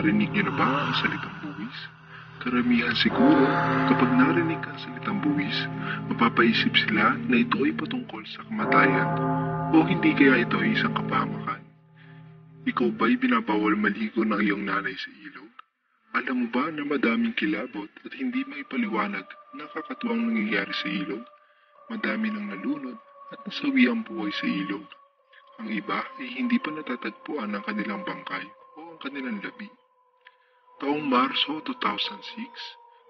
Narinig niyo na ba ang salitang buwis? Karamihan siguro, kapag narinig ang salitang buwis, mapapaisip sila na ito ay patungkol sa kamatayan o hindi kaya ito ay isang kapahamakan. Ikaw ba'y binabawal maligo ng iyong nanay sa ilog? Alam mo ba na madaming kilabot at hindi maipaliwanag na kakatuwang nangyayari sa ilog? Madami nang nalunod at nasawi ang buhay sa ilog. Ang iba ay hindi pa natatagpuan ang kanilang bangkay o ang kanilang labi. Taong Marso 2006,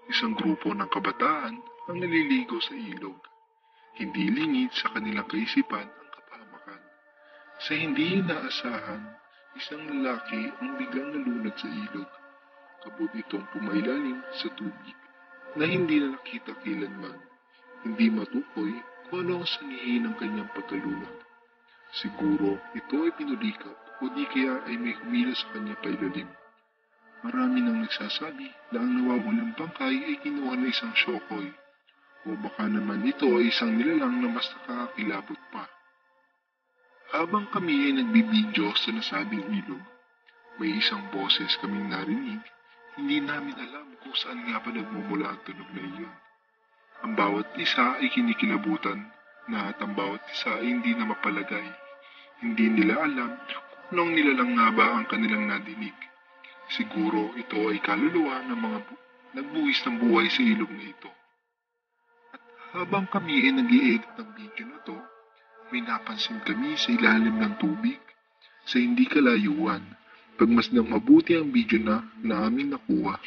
isang grupo ng kabataan ang naliligo sa ilog. Hindi lingid sa kanilang kaisipan ang kapahamakan. Sa hindi inaasahan, isang lalaki ang biglang nalunod sa ilog. Kabut itong pumailalim sa tubig na hindi na nakita kailanman. Hindi matukoy kung ano ang sanhi ng kanyang pagkalunod. Siguro ito ay pinulikap o di kaya ay may humila sa kanya pailalim. Marami nang nagsasabi na ang nawawalang bangkay ay kinuha ng isang syokoy o baka naman ito ay isang nilalang na mas nakakakilabot pa. Habang kami ay nagbibidyo sa nasabing ilog, may isang boses kaming narinig, hindi namin alam kung saan nga pa nagmumula ang tunog na iyon. Ang bawat isa ay kinikilabutan na at ang bawat isa ay hindi na mapalagay. Hindi nila alam kung anong nilalang nga ba ang kanilang nadinig. Siguro ito ay kaluluwa ng mga nagbuwis ng buhay sa ilog na ito. At habang kami ay nag-i-edit ng video na to, may napansin kami sa ilalim ng tubig, sa hindi kalayuan, pagmasdang mabuti ang video na aming nakuha.